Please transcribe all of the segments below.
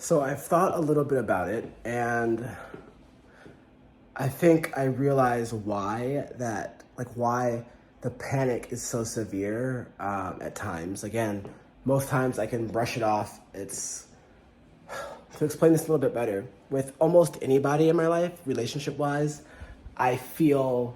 So I've thought a little bit about it, and I think I realize why the panic is so severe at times. Again, most times I can brush it off. To explain this a little bit better, with almost anybody in my life, relationship-wise, I feel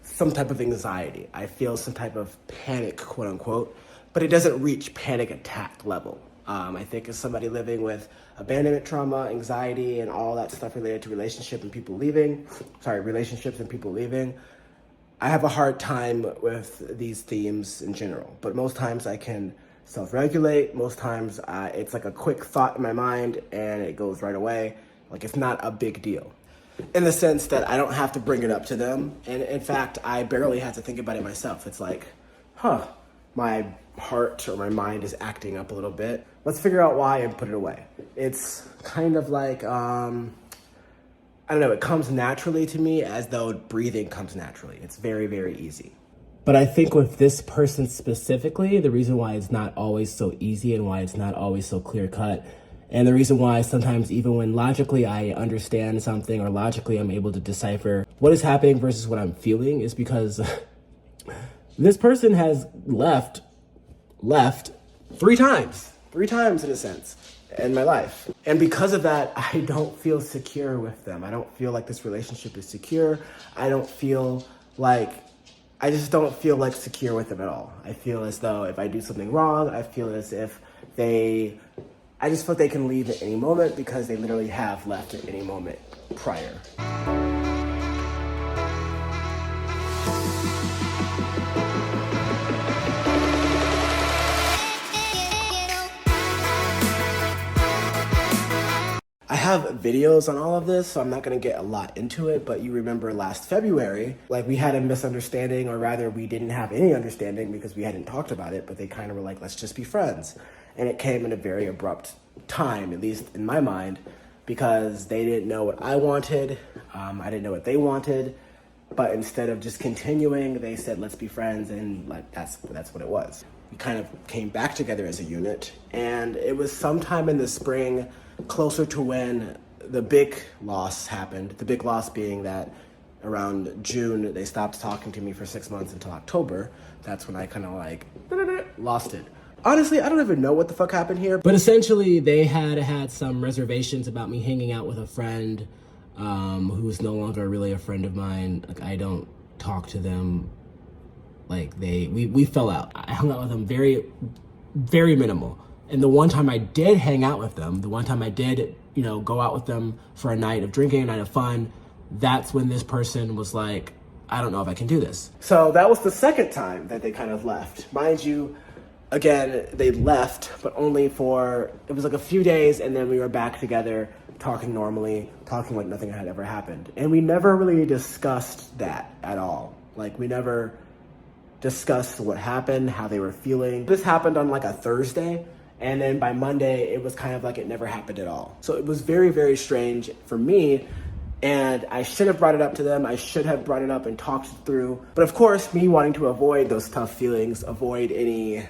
some type of anxiety. I feel some type of panic, quote unquote, but it doesn't reach panic attack level. I think as somebody living with abandonment trauma, anxiety, and all that stuff related to relationships and people leaving, I have a hard time with these themes in general. But most times I can self-regulate. Most times it's like a quick thought in my mind and it goes right away. Like it's not a big deal. In the sense that I don't have to bring it up to them. And in fact, I barely have to think about it myself. It's like, my heart or my mind is acting up a little bit. Let's figure out why and put it away. It's kind of like, I don't know, it comes naturally to me as though breathing comes naturally. It's very, very easy. But I think with this person specifically, the reason why it's not always so easy and why it's not always so clear cut, and the reason why sometimes even when logically I understand something or logically I'm able to decipher what is happening versus what I'm feeling is because this person has left 3 times in a sense in my life. And because of that, I don't feel secure with them. I don't feel like this relationship is secure. I just don't feel like secure with them at all. I feel as though if I do something wrong, I feel as if I just feel they can leave at any moment because they literally have left at any moment prior. I have videos on all of this, so I'm not gonna get a lot into it, but you remember last February, we had a misunderstanding, or rather we didn't have any understanding because we hadn't talked about it, but they kind of were like, let's just be friends. And it came in a very abrupt time, at least in my mind, because they didn't know what I wanted, I didn't know what they wanted, but instead of just continuing, they said, let's be friends, and that's what it was. We kind of came back together as a unit, and it was sometime in the spring, closer to when the big loss happened. The big loss being that around June, they stopped talking to me for 6 months until October. That's when I kind of lost it. Honestly, I don't even know what the fuck happened here. But essentially, they had some reservations about me hanging out with a friend who's no longer really a friend of mine. I don't talk to them. We fell out. I hung out with them very, very minimal. And the one time I did hang out with them, the one time I did, go out with them for a night of drinking, a night of fun, that's when this person was like, I don't know if I can do this. So that was the second time that they kind of left. Mind you, again, they left, but only it was like a few days, and then we were back together, talking normally, talking like nothing had ever happened. And we never really discussed that at all. We never discussed what happened, how they were feeling. This happened on a Thursday. And then by Monday, it was kind of like it never happened at all. So it was very, very strange for me. And I should have brought it up to them. I should have brought it up and talked it through. But of course, me wanting to avoid those tough feelings, avoid any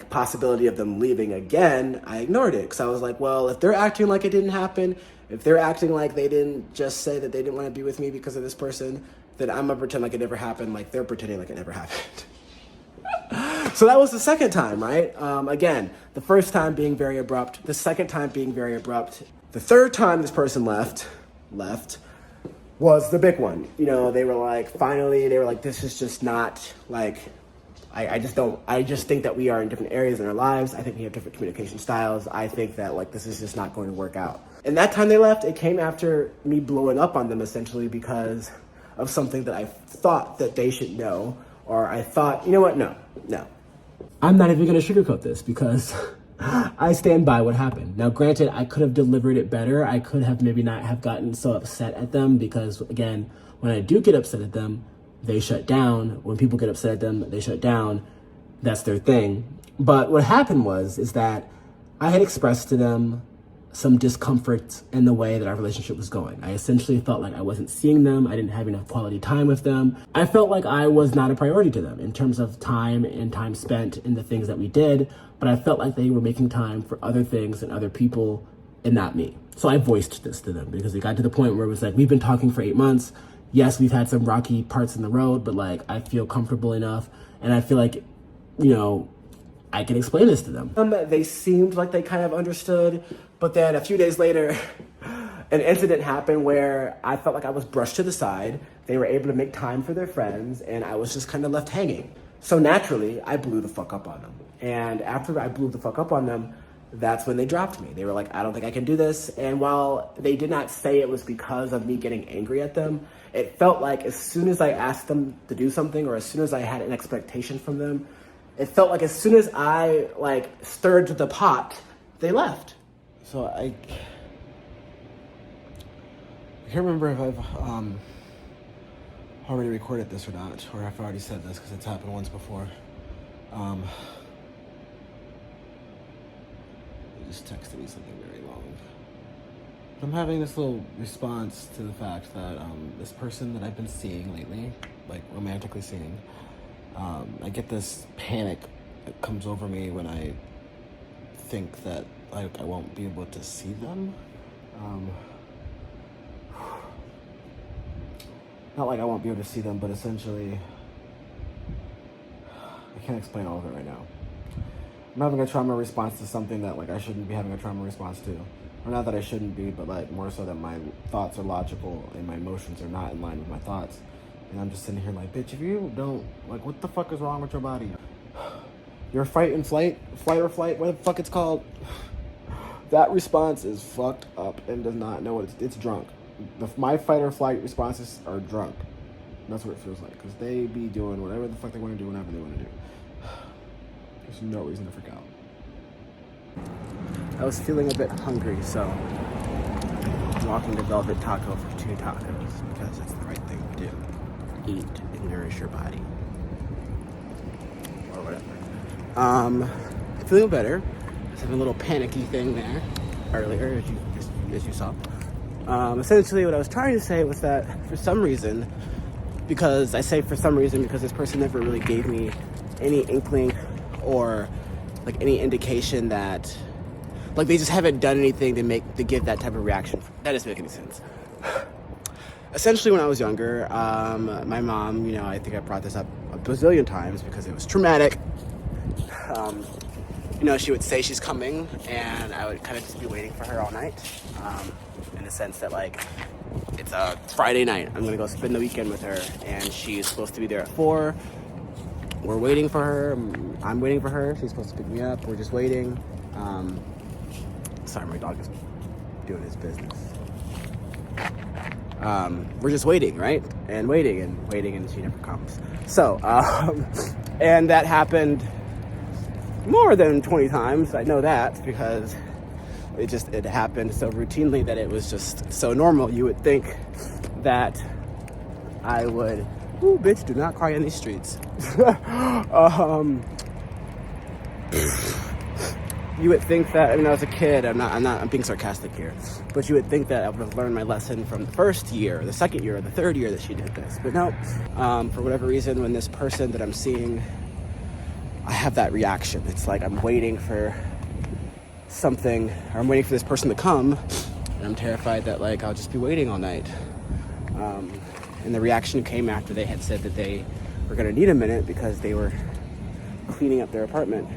possibility of them leaving again, I ignored it. Because I was like, well, if they're acting like it didn't happen, if they're acting like they didn't just say that they didn't want to be with me because of this person, then I'm gonna pretend like it never happened, like they're pretending like it never happened. So that was the second time, right? Again, the first time being very abrupt, the second time being very abrupt. The third time this person left was the big one. They were like, this is just not I just think that we are in different areas in our lives. I think we have different communication styles. I think that this is just not going to work out. And that time they left, it came after me blowing up on them essentially because of something that I thought that they should know. Or I thought, no. I'm not even gonna sugarcoat this because I stand by what happened. Now, granted, I could have delivered it better. I could have maybe not have gotten so upset at them because, again, when I do get upset at them, they shut down. When people get upset at them, they shut down. That's their thing. But what happened is that I had expressed to them some discomfort in the way that our relationship was going. I essentially felt like I wasn't seeing them. I didn't have enough quality time with them. I felt like I was not a priority to them in terms of time and time spent in the things that we did, but I felt like they were making time for other things and other people and not me. So I voiced this to them because it got to the point where it was like, we've been talking for 8 months. Yes, we've had some rocky parts in the road, but like, I feel comfortable enough. And I feel like, I can explain this to them. They seemed like they kind of understood, but then a few days later, an incident happened where I felt like I was brushed to the side. They were able to make time for their friends, and I was just kind of left hanging. So naturally, I blew the fuck up on them. And after I blew the fuck up on them, that's when they dropped me. They were like, I don't think I can do this. And while they did not say it was because of me getting angry at them, it felt like as soon as I asked them to do something, or as soon as I had an expectation from them, it felt like as soon as I stirred the pot, they left. So I can't remember if I've already recorded this or not, or if I've already said this because it's happened once before. They just texted me something very long. But I'm having this little response to the fact that this person that I've been seeing lately, like romantically seeing, I get this panic that comes over me when I think that I won't be able to see them. Not like I won't be able to see them, but essentially, I can't explain all of it right now. I'm having a trauma response to something that I shouldn't be having a trauma response to. Or not that I shouldn't be, but more so that my thoughts are logical and my emotions are not in line with my thoughts. And I'm just sitting here bitch, if you don't, what the fuck is wrong with your body? Your fight or flight, whatever the fuck it's called. That response is fucked up and does not know what it's drunk. My fight or flight responses are drunk. That's what it feels like, because they be doing whatever the fuck they want to do whenever they want to do. There's no reason to freak out. I was feeling a bit hungry, so I'm walking to Velvet Taco for 2 tacos, because that's the right thing to do. Eat and nourish your body. Or whatever. Feeling better. I was having a little panicky thing there earlier, as you saw. Essentially what I was trying to say was that for some reason, because this person never really gave me any inkling or any indication that they just haven't done anything to give that type of reaction. That doesn't make any sense. Essentially, when I was younger, my mom, I think I brought this up a bazillion times because it was traumatic. She would say she's coming, and I would kind of just be waiting for her all night. In the sense that it's a Friday night, I'm gonna go spend the weekend with her, and she's supposed to be there at 4. We're waiting for her. I'm waiting for her. She's supposed to pick me up. We're just waiting. Sorry, my dog is doing his business. We're just waiting, right? And waiting, and she never comes. So, and that happened more than 20 times. I know that because it happened so routinely that it was just so normal. You would think that I would, ooh, bitch, do not cry in these streets. You would think that, I was a kid, I'm being sarcastic here, but you would think that I would have learned my lesson from the first year, or the second year, or the third year that she did this. But no, for whatever reason, when this person that I'm seeing, I have that reaction. It's like I'm waiting for something, or I'm waiting for this person to come, and I'm terrified that I'll just be waiting all night. And the reaction came after they had said that they were gonna need a minute because they were cleaning up their apartment.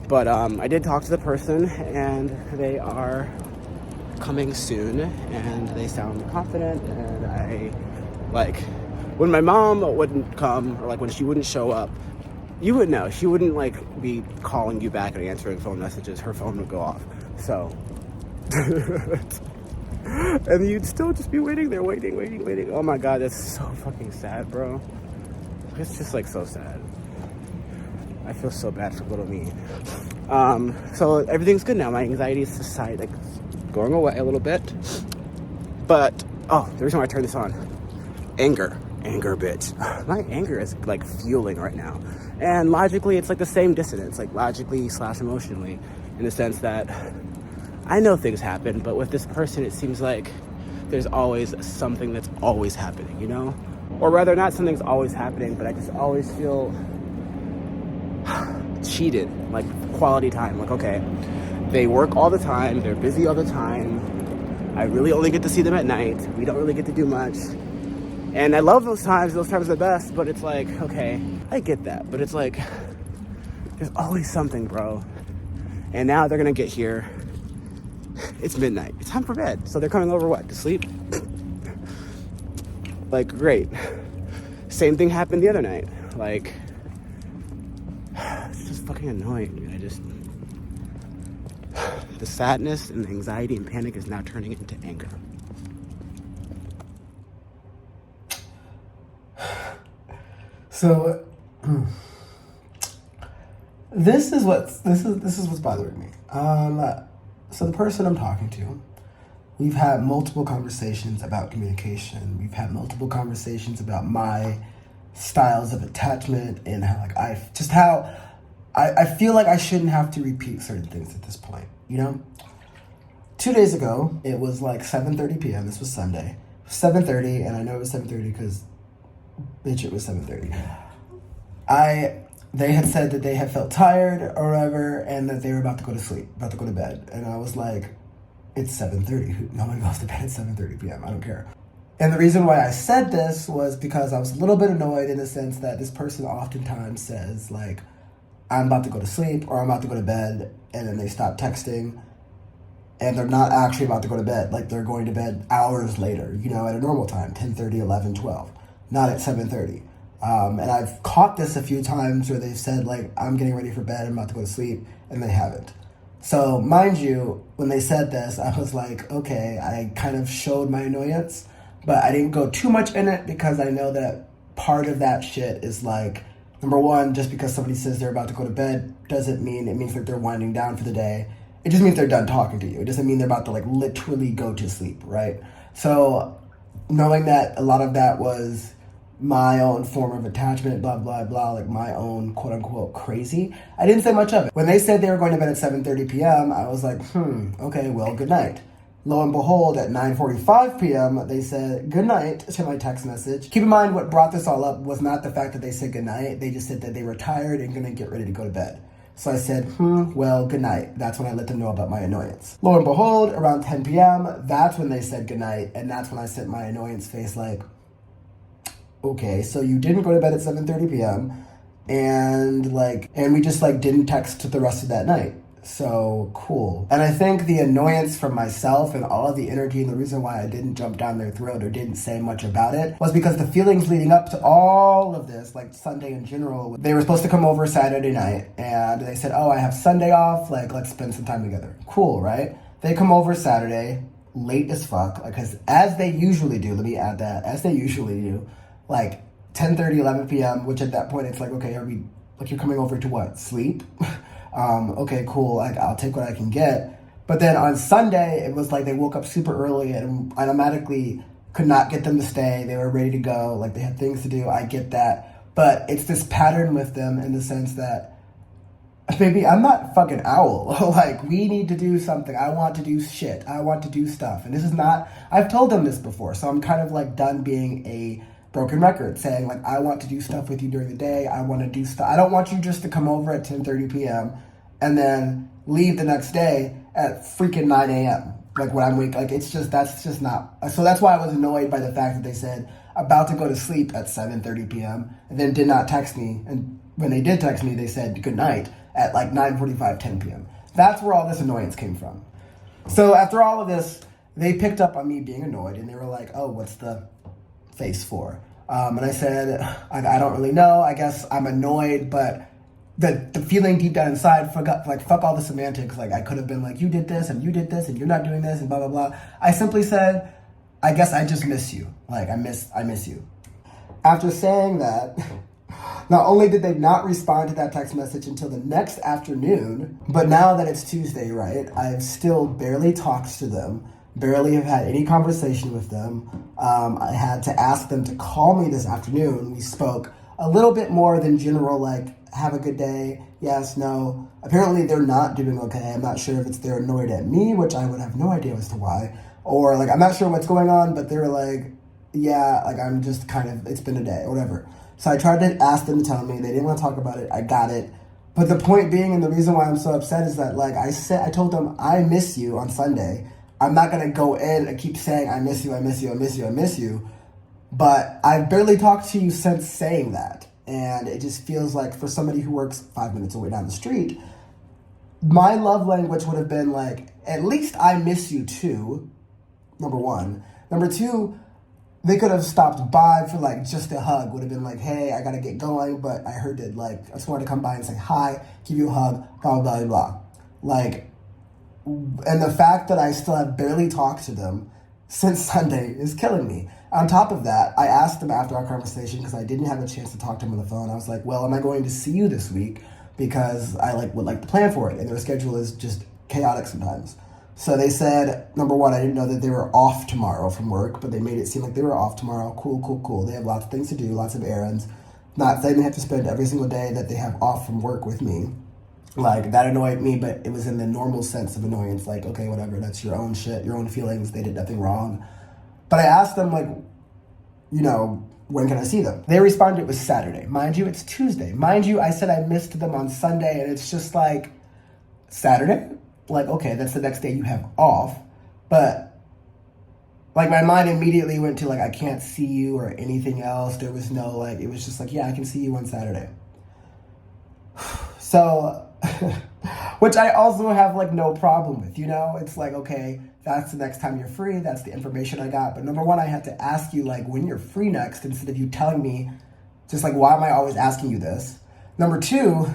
But I did talk to the person, and they are coming soon, and they sound confident, and when my mom wouldn't come, or when she wouldn't show up, you would know. She wouldn't be calling you back and answering phone messages. Her phone would go off. So, and you'd still just be waiting there, waiting. Oh my God, that's so fucking sad, bro. It's just so sad. I feel so bad for little me. So everything's good now. My anxiety is going away a little bit. But, the reason why I turned this on, anger, bitch. My anger is fueling right now. And logically, it's the same dissonance, logically / emotionally, in the sense that I know things happen, but with this person, it seems like there's always something that's always happening, Or rather, not something's always happening, but I just always feel cheated, quality time. Okay, They work all the time. They're busy all the time. I really only get to see them at night. We don't really get to do much. And I love those times. Those times are the best. But it's like, okay, I get that. But it's like, there's always something, bro. And now they're going to get here. It's midnight. It's time for bed. So they're coming over, what, to sleep? Like, great. Same thing happened the other night. Like, it's just fucking annoying, dude. The sadness and the anxiety and panic is now turning into anger. So, this is what's bothering me. So the person I'm talking to, we've had multiple conversations about communication. We've had multiple conversations about my styles of attachment and how I feel like I shouldn't have to repeat certain things at this point, you know? 2 days ago, it was like 7:30 p.m. This was Sunday. 7:30, and I know it was 7:30 because, bitch, it was 7:30. They had said that they had felt tired or whatever, and that they were about to go to sleep, about to go to bed. And I was like, it's 7:30. No one goes to bed at 7:30 p.m. I don't care. And the reason why I said this was because I was a little bit annoyed in the sense that this person oftentimes says, like, I'm about to go to sleep or I'm about to go to bed, and then they stop texting, and they're not actually about to go to bed. Like, they're going to bed hours later, you know, at a normal time, 10:30, 11, 12, not at 7:30. And I've caught this a few times where they've said, like, I'm getting ready for bed, I'm about to go to sleep, and they haven't. So, mind you, when they said this, I was like, okay, I kind of showed my annoyance, but I didn't go too much in it because I know that part of that shit is like, number one, just because somebody says they're about to go to bed doesn't mean it means that they're winding down for the day. It just means they're done talking to you. It doesn't mean they're about to, like, literally go to sleep, right? So, knowing that a lot of that was my own form of attachment, blah, blah, blah, like my own quote-unquote crazy, I didn't say much of it. When they said they were going to bed at 7:30 p.m., I was like, okay, well, good night. Lo and behold, at 9:45 p.m., they said good night to my text message. Keep in mind, what brought this all up was not the fact that they said good night. They just said that they were tired and going to get ready to go to bed. So I said, well, good night. That's when I let them know about my annoyance. Lo and behold, around 10 p.m., that's when they said good night, and that's when I sent my annoyance face like, okay, so you didn't go to bed at 7:30 p.m., and we just, like, didn't text the rest of that night. So, cool. And I think the annoyance from myself and all of the energy and the reason why I didn't jump down their throat or didn't say much about it was because the feelings leading up to all of this, like Sunday in general, they were supposed to come over Saturday night, and they said, oh, I have Sunday off, like, let's spend some time together. Cool, right? They come over Saturday, late as fuck, because as they usually do, let me add that, as they usually do, like 10:30, 11 p.m., which at that point it's like, okay, are we, like, you're coming over to what, sleep? Okay, cool, like, I'll take what I can get. But then on Sunday, it was like they woke up super early and I automatically could not get them to stay. They were ready to go, like, they had things to do, I get that. But it's this pattern with them in the sense that, baby, I'm not fucking owl. Like, we need to do something. I want to do shit. I want to do stuff. And this is not, I've told them this before, so I'm kind of, like, done being a broken record, saying, like, I want to do stuff with you during the day. I want to do stuff. I don't want you just to come over at 10:30 p.m. and then leave the next day at freaking 9 a.m. Like, when I'm awake. Like, it's just, that's just not. So that's why I was annoyed by the fact that they said about to go to sleep at 7:30 p.m. and then did not text me. And when they did text me, they said good night at like 9:45, 10 p.m. That's where all this annoyance came from. So after all of this, they picked up on me being annoyed and they were like, oh, what's the face for? And I said, I don't really know. I guess I'm annoyed, but the feeling deep down inside, fuck all the semantics. Like, I could have been like, you did this and you're not doing this and blah, blah, blah. I simply said, I guess I just miss you. Like, I miss you. After saying that, not only did they not respond to that text message until the next afternoon, but now that it's Tuesday, right, I've still barely talked to them. Barely have had any conversation with them. I had to ask them to call me this afternoon. We spoke a little bit more than general, like, have a good day, yes, no. Apparently they're not doing okay. I'm not sure if it's they're annoyed at me, which I would have no idea as to why. Or, like, I'm not sure what's going on, but they're like, yeah, like, I'm just kind of, it's been a day, or whatever. So I tried to ask them to tell me. They didn't want to talk about it. I got it. But the point being, and the reason why I'm so upset is that, like I told them, I miss you on Sunday. I'm not going to go in and keep saying, I miss you, I miss you, I miss you, I miss you. But I've barely talked to you since saying that. And it just feels like for somebody who works 5 minutes away down the street, my love language would have been like, at least I miss you too, number one. Number two, they could have stopped by for like just a hug. Would have been like, hey, I gotta get going, but I heard it. Like, I just wanted to come by and say hi, give you a hug, blah, blah, blah, blah. Like, and the fact that I still have barely talked to them since Sunday is killing me. On top of that, I asked them after our conversation, because I didn't have a chance to talk to them on the phone. I was like, well, am I going to see you this week? Because I would like to plan for it. And their schedule is just chaotic sometimes. So they said, number one, I didn't know that they were off tomorrow from work, but they made it seem like they were off tomorrow. Cool, cool, cool. They have lots of things to do, lots of errands. Not saying they have to spend every single day that they have off from work with me. Like, that annoyed me, but it was in the normal sense of annoyance. Like, okay, whatever, that's your own shit, your own feelings. They did nothing wrong. But I asked them, like, you know, when can I see them? They responded it was Saturday. Mind you, it's Tuesday. Mind you, I said I missed them on Sunday, and it's just like, Saturday? Like, okay, that's the next day you have off. But, like, my mind immediately went to, like, I can't see you or anything else. There was no, like, it was just like, yeah, I can see you on Saturday. So, which I also have, like, no problem with, you know? It's like, okay, that's the next time you're free. That's the information I got. But number one, I had to ask you, like, when you're free next, instead of you telling me, just like, why am I always asking you this? Number two,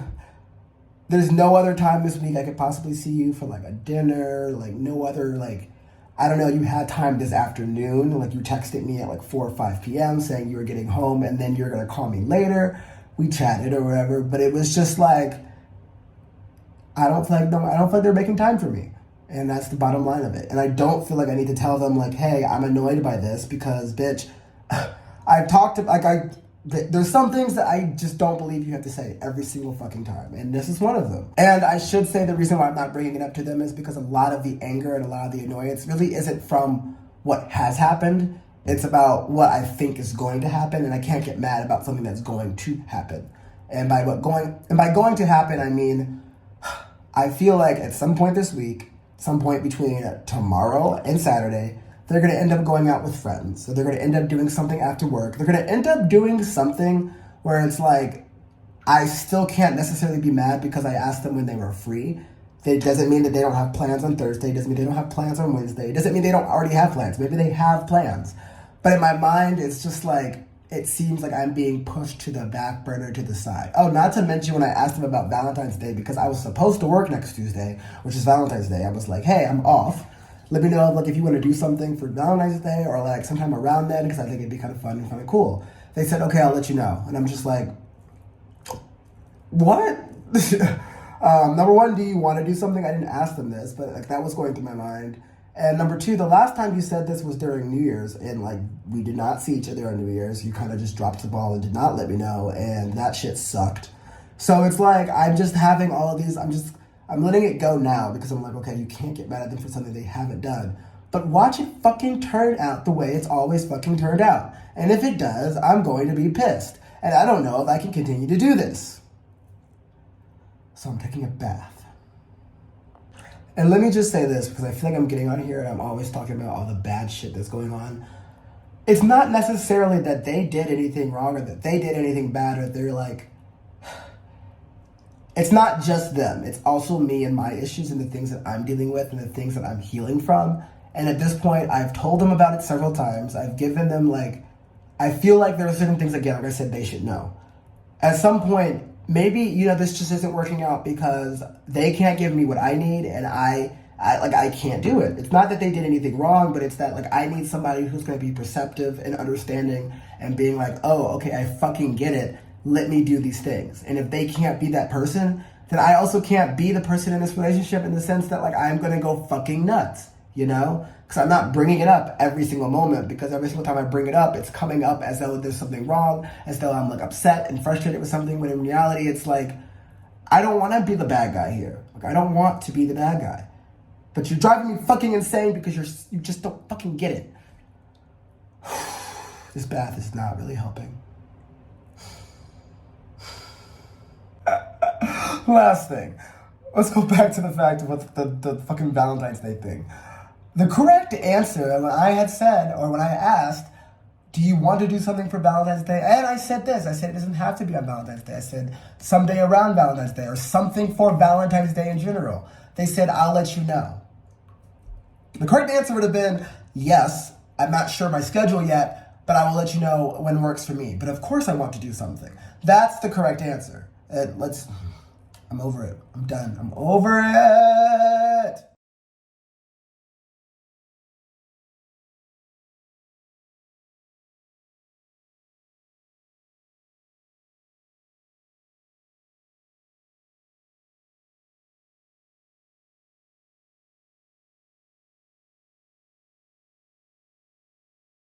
there's no other time this week I could possibly see you for, like, a dinner, like, no other, like, I don't know, you had time this afternoon, like, you texted me at, like, 4 or 5 p.m. saying you were getting home, and then you're going to call me later. We chatted or whatever, but it was just, like, I don't feel like they're making time for me. And that's the bottom line of it. And I don't feel like I need to tell them, like, hey, I'm annoyed by this because, bitch, I've talked to, like, there's some things that I just don't believe you have to say every single fucking time. And this is one of them. And I should say the reason why I'm not bringing it up to them is because a lot of the anger and a lot of the annoyance really isn't from what has happened. It's about what I think is going to happen. And I can't get mad about something that's going to happen. And by going to happen, I mean, I feel like at some point this week, some point between tomorrow and Saturday, they're going to end up going out with friends. So they're going to end up doing something after work. They're going to end up doing something where it's like, I still can't necessarily be mad because I asked them when they were free. It doesn't mean that they don't have plans on Thursday. It doesn't mean they don't have plans on Wednesday. It doesn't mean they don't already have plans. Maybe they have plans. But in my mind, it's just like, it seems like I'm being pushed to the back burner, to the side. Oh, not to mention when I asked them about Valentine's Day, because I was supposed to work next Tuesday, which is Valentine's Day. I was like, hey, I'm off. Let me know, like, if you want to do something for Valentine's Day or, like, sometime around then, because I think it'd be kind of fun and kind of cool. They said, okay, I'll let you know. And I'm just like, what? Number one, do you want to do something? I didn't ask them this, but, like, that was going through my mind. And number two, the last time you said this was during New Year's, and, like, we did not see each other on New Year's. You kind of just dropped the ball and did not let me know, and that shit sucked. So it's like, I'm just having all of these, I'm letting it go now because I'm like, okay, you can't get mad at them for something they haven't done. But watch it fucking turn out the way it's always fucking turned out. And if it does, I'm going to be pissed. And I don't know if I can continue to do this. So I'm taking a bath. And let me just say this, because I feel like I'm getting on here and I'm always talking about all the bad shit that's going on. It's not necessarily that they did anything wrong or that they did anything bad or they're like... It's not just them. It's also me and my issues and the things that I'm dealing with and the things that I'm healing from. And at this point, I've told them about it several times. I've given them, like... I feel like there are certain things, again, like I said, they should know. At some point... Maybe, you know, this just isn't working out because they can't give me what I need and I can't do it. It's not that they did anything wrong, but it's that, like, I need somebody who's going to be perceptive and understanding and being like, oh, okay, I fucking get it. Let me do these things. And if they can't be that person, then I also can't be the person in this relationship in the sense that, like, I'm going to go fucking nuts, you know? Because I'm not bringing it up every single moment, because every single time I bring it up, it's coming up as though there's something wrong, as though I'm, like, upset and frustrated with something, when in reality, it's like, I don't want to be the bad guy here. Like, I don't want to be the bad guy. But you're driving me fucking insane because you just don't fucking get it. This bath is not really helping. Last thing. Let's go back to the fact of what the fucking Valentine's Day thing. The correct answer, when I had said, or when I asked, do you want to do something for Valentine's Day? And I said this. I said it doesn't have to be on Valentine's Day. I said someday around Valentine's Day or something for Valentine's Day in general. They said, I'll let you know. The correct answer would have been, yes, I'm not sure my schedule yet, but I will let you know when works for me. But of course I want to do something. That's the correct answer. I'm over it. I'm done. I'm over it.